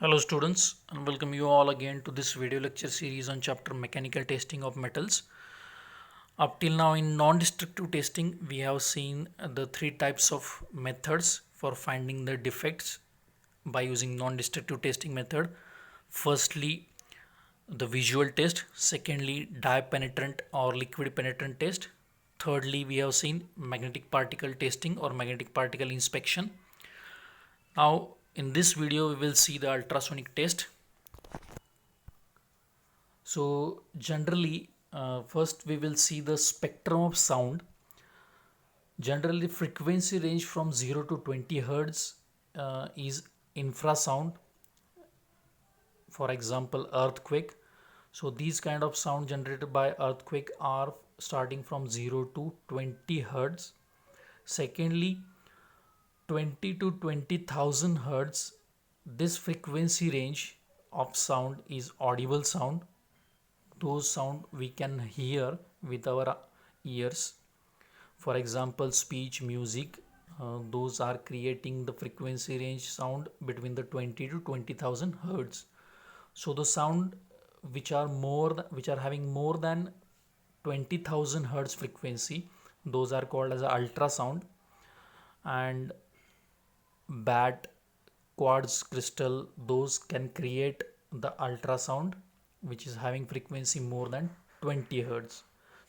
Hello students, and welcome you all again to this video lecture series on chapter mechanical testing of metals. Up till now in non-destructive testing we have seen the three types of methods for finding the defects by using non-destructive testing method. Firstly, the visual test. Secondly, dye penetrant or liquid penetrant test. Thirdly, we have seen magnetic particle testing or magnetic particle inspection. Now in this video we will see the ultrasonic test. So generally, first we will see the spectrum of sound. Generally, frequency range from 0 to 20 hertz is infrasound. For example, earthquake. So these kind of sound generated by earthquake are starting from 0 to 20 hertz. Secondly, 20 to 20,000 hertz. This frequency range of sound is audible sound. Those sound we can hear with our ears. For example, speech, music, those are creating the frequency range sound between the 20 to 20,000 hertz. So the sound which are having more than 20,000 hertz frequency, those are called as ultrasound. And bat, quartz crystal, those can create the ultrasound which is having frequency more than 20 hertz,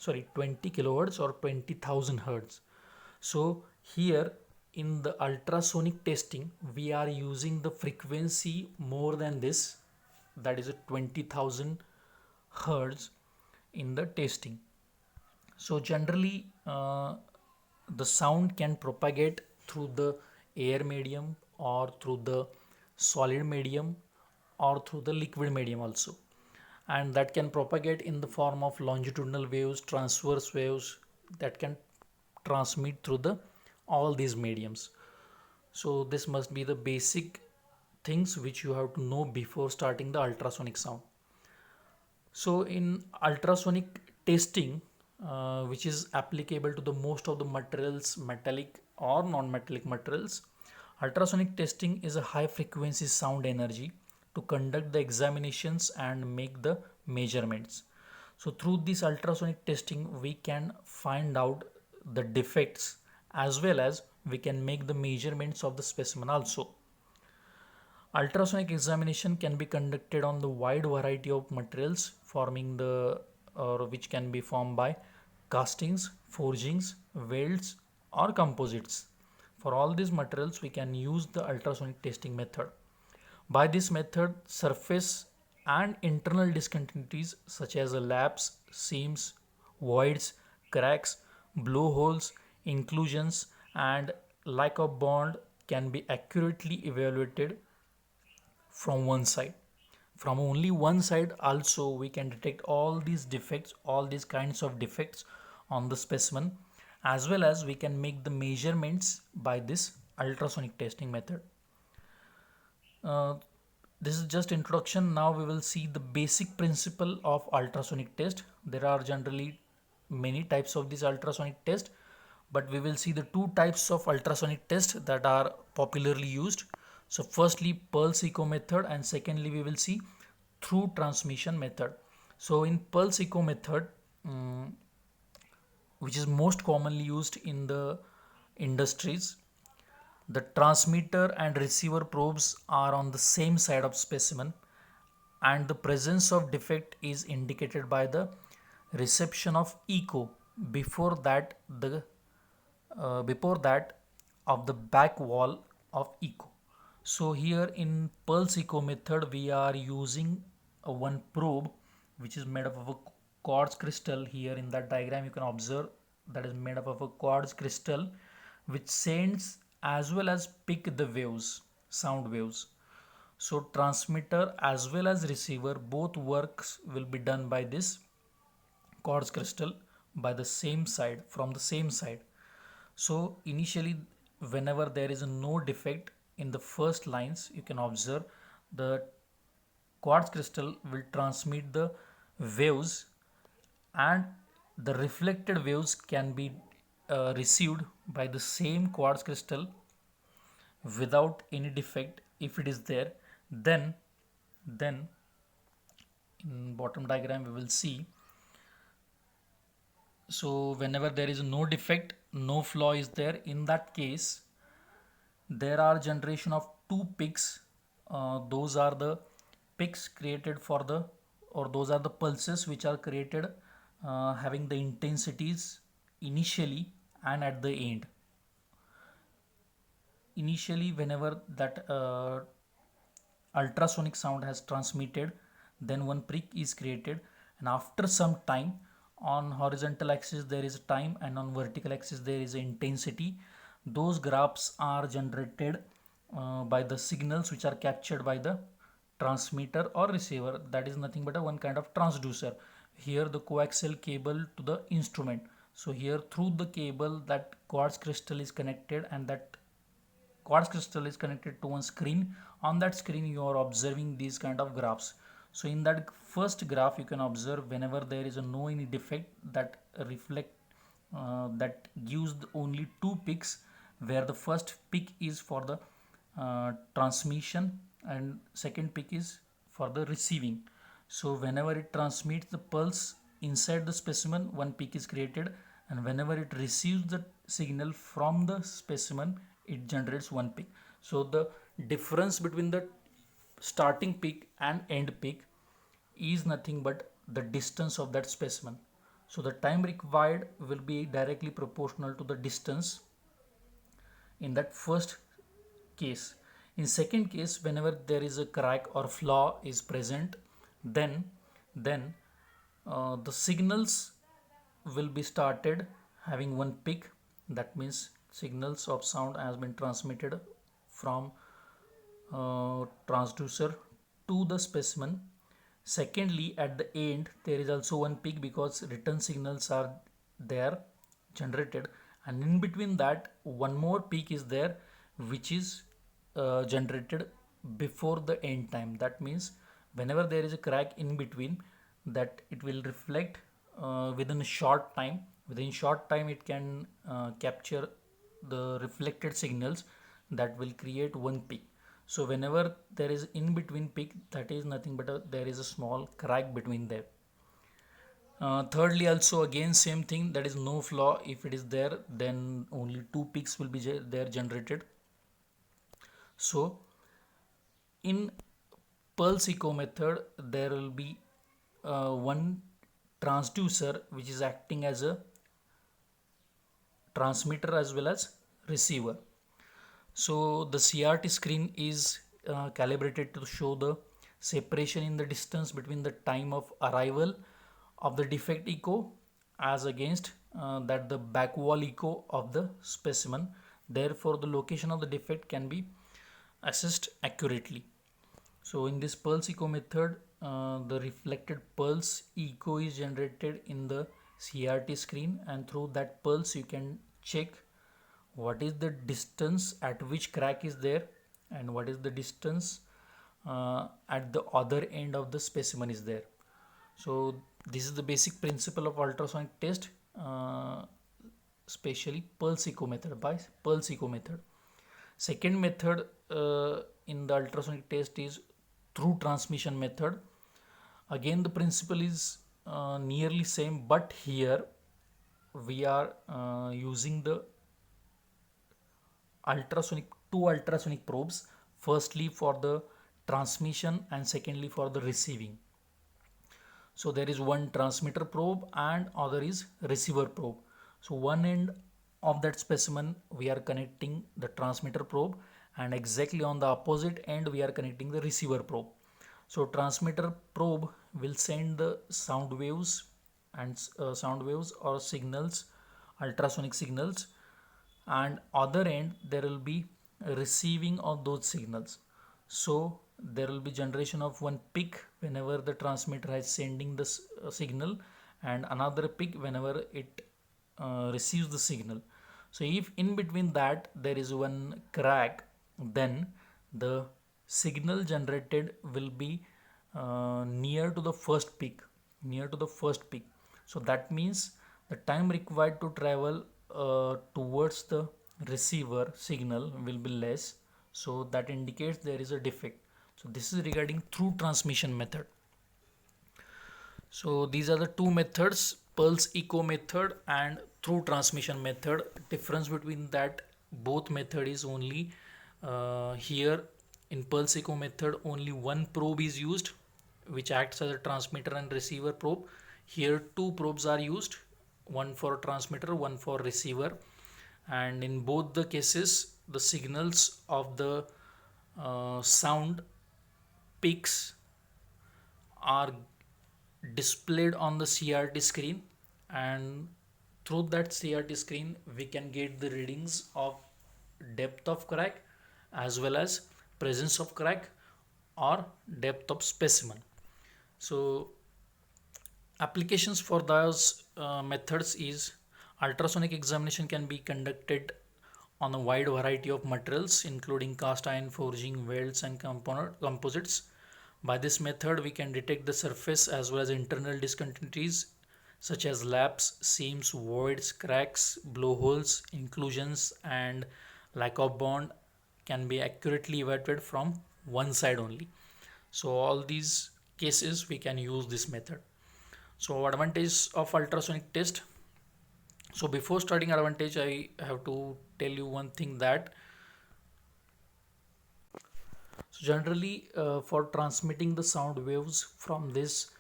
20 kilohertz or 20,000 hertz. So here in the ultrasonic testing we are using the frequency more than this, that is a 20,000 hertz in the testing. So generally the sound can propagate through the air medium or through the solid medium or through the liquid medium also, and that can propagate in the form of longitudinal waves, transverse waves that can transmit through the all these mediums. So this must be the basic things which you have to know before starting the ultrasonic sound. So in ultrasonic testing, which is applicable to the most of the materials, metallic or non-metallic materials, ultrasonic testing is a high frequency sound energy to conduct the examinations and make the measurements. So through this ultrasonic testing we can find out the defects as well as we can make the measurements of the specimen also. Ultrasonic examination can be conducted on the wide variety of materials forming the or which can be formed by castings, forgings, welds or composites. For all these materials we can use the ultrasonic testing method. By this method, surface and internal discontinuities such as laps, seams, voids, cracks, blowholes, inclusions and lack of bond can be accurately evaluated from one side. From only one side also we can detect all these defects, all these kinds of defects on the specimen, as well as we can make the measurements by this ultrasonic testing method. This is just introduction. Now we will see the basic principle of ultrasonic test. There are generally many types of this ultrasonic test, but we will see the two types of ultrasonic test that are popularly used. So firstly, pulse echo method, and secondly we will see through transmission method. So in pulse echo method, which is most commonly used in the industries, the transmitter and receiver probes are on the same side of specimen and the presence of defect is indicated by the reception of echo before that of the back wall of echo. So here in pulse echo method we are using one probe which is made up of a quartz crystal. Here in that diagram you can observe that is made up of a quartz crystal which sends as well as pick the waves, sound waves. So transmitter as well as receiver both works will be done by this quartz crystal by the same side, from the same side. So initially whenever there is no defect in the first lines, you can observe the quartz crystal will transmit the waves and the reflected waves can be received by the same quartz crystal without any defect if it is there. Then Then in bottom diagram we will see, so whenever there is no defect, no flaw is there, in that case there are generation of two peaks. Those are the peaks created for the, or those are the pulses which are created having the intensities initially and at the end. Initially whenever that ultrasonic sound has transmitted, then one peak is created, and after some time, on horizontal axis there is time and on vertical axis there is intensity. Those graphs are generated by the signals which are captured by the transmitter or receiver, that is nothing but a one kind of transducer. Here the coaxial cable to the instrument, so here through the cable that quartz crystal is connected, and that quartz crystal is connected to one screen. On that screen you are observing these kind of graphs. So in that first graph you can observe whenever there is a no any defect, that reflect that gives only two peaks, where the first peak is for the transmission and second peak is for the receiving. So whenever it transmits the pulse inside the specimen, one peak is created, and whenever it receives the signal from the specimen, it generates one peak. So the difference between the starting peak and end peak is nothing but the distance of that specimen. So the time required will be directly proportional to the distance in that first case. In second case, whenever there is a crack or flaw is present, then the signals will be started having one peak. That means signals of sound has been transmitted from transducer to the specimen. Secondly, at the end there is also one peak because return signals are there generated, and in between that one more peak is there which is generated before the end time. That means whenever there is a crack in between, that it will reflect within a short time. Within short time it can capture the reflected signals that will create one peak. So whenever there is in between peak, that is nothing but there is a small crack between them. Thirdly, also again same thing, that is no flaw. If it is there, then only two peaks will be there generated. So in pulse echo method, there will be one transducer which is acting as a transmitter as well as receiver. So the CRT screen is calibrated to show the separation in the distance between the time of arrival of the defect echo as against that the back wall echo of the specimen. Therefore the location of the defect can be assessed accurately. So in this pulse echo method, the reflected pulse echo is generated in the CRT screen, and through that pulse you can check what is the distance at which crack is there and what is the distance at the other end of the specimen is there. So this is the basic principle of ultrasonic test, especially pulse echo method, by pulse echo method. Second method in the ultrasonic test is through transmission method. Again the principle is nearly same, but here we are using the two ultrasonic probes, firstly for the transmission and secondly for the receiving. So there is one transmitter probe and other is receiver probe. So one end of that specimen we are connecting the transmitter probe, and exactly on the opposite end we are connecting the receiver probe. So transmitter probe will send the sound waves and sound waves or signals, ultrasonic signals, and other end there will be receiving of those signals. So there will be generation of one peak whenever the transmitter is sending the signal, and another peak whenever it receives the signal. So if in between that there is one crack, then the signal generated will be near to the first peak, so that means the time required to travel towards the receiver signal will be less, so that indicates there is a defect. So this is regarding through transmission method. So these are the two methods, pulse echo method and through transmission method. Difference between that both method is only here in pulse echo method only one probe is used which acts as a transmitter and receiver probe. Here two probes are used, one for transmitter, one for receiver, and in both the cases the signals of the sound peaks are displayed on the CRT screen, and through that CRT screen we can get the readings of depth of crack as well as presence of crack or depth of specimen. So applications for those methods is ultrasonic examination can be conducted on a wide variety of materials including cast iron forging, welds and composites. By this method we can detect the surface as well as internal discontinuities such as laps, seams, voids, cracks, blowholes, inclusions and lack of bond can be accurately evaluated from one side only. So all these cases we can use this method. So advantage of ultrasonic test. So before starting advantage I have to tell you one thing that so generally for transmitting the sound waves from this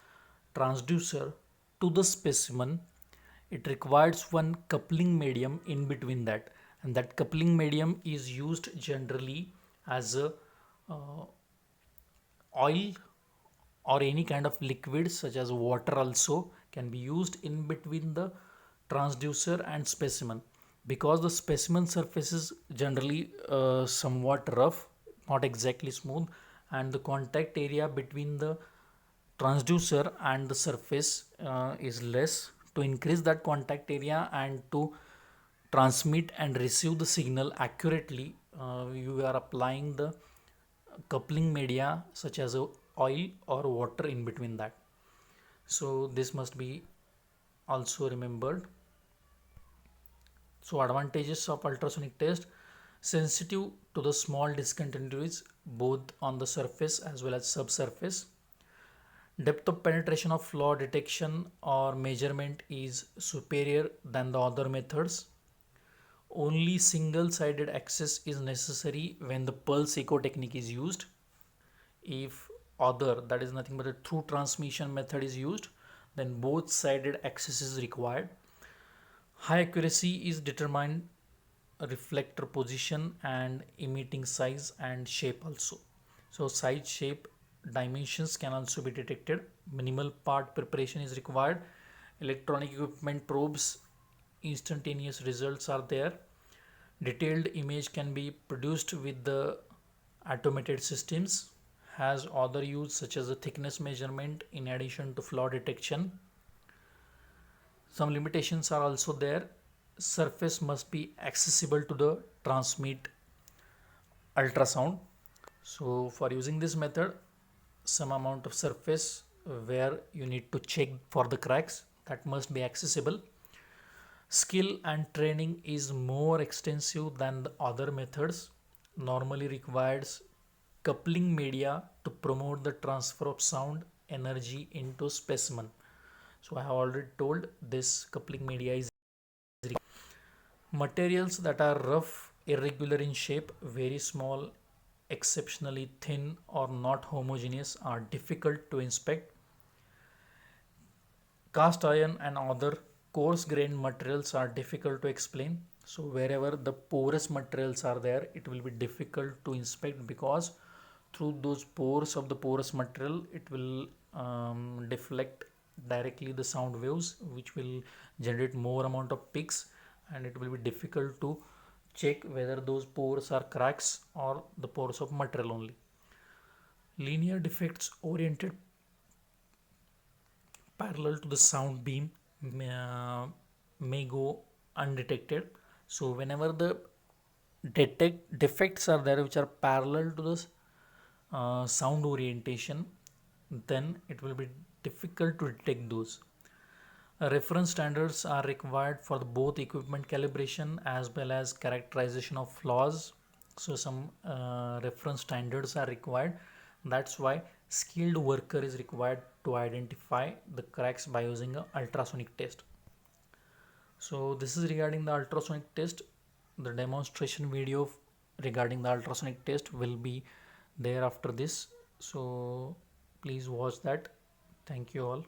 transducer to the specimen it requires one coupling medium in between that, and that coupling medium is used generally as a uh, oil or any kind of liquid such as water also can be used in between the transducer and specimen, because the specimen surface is generally somewhat rough, not exactly smooth, and the contact area between the transducer and the surface is less. To increase that contact area and to transmit and receive the signal accurately, you are applying the coupling media such as a oil or water in between that. So this must be also remembered. So advantages of ultrasonic test: sensitive to the small discontinuities both on the surface as well as subsurface. Depth of penetration of flaw detection or measurement is superior than the other methods. Only single-sided access is necessary when the pulse echo technique is used. If other, that is nothing but a through transmission method is used, then both sided access is required. High accuracy is determined reflector position and emitting size and shape also. So size, shape, dimensions can also be detected. Minimal part preparation is required. Electronic equipment probes, instantaneous results are there. Detailed image can be produced with the automated systems. Has other use such as the thickness measurement in addition to flaw detection. Some limitations are also there. Surface must be accessible to the transmit ultrasound. So for using this method, some amount of surface where you need to check for the cracks, that must be accessible. Skill and training is more extensive than the other methods. Normally requires coupling media to promote the transfer of sound energy into specimen. So I have already told this coupling media is materials that are rough, irregular in shape, very small, exceptionally thin or not homogeneous are difficult to inspect. Cast iron and other coarse grained materials are difficult to explain. So wherever the porous materials are there, it will be difficult to inspect because through those pores of the porous material, it will deflect directly the sound waves, which will generate more amount of peaks, and it will be difficult to check whether those pores are cracks or the pores of material only. Linear defects oriented parallel to the sound beam may go undetected. So whenever the detect defects are there which are parallel to the sound orientation, then it will be difficult to detect those. Reference standards are required for both equipment calibration as well as characterization of flaws. So some reference standards are required That's why skilled worker is required to identify the cracks by using a ultrasonic test. So this is regarding the ultrasonic test. The demonstration video regarding the ultrasonic test will be there after this. So please watch that. Thank you all.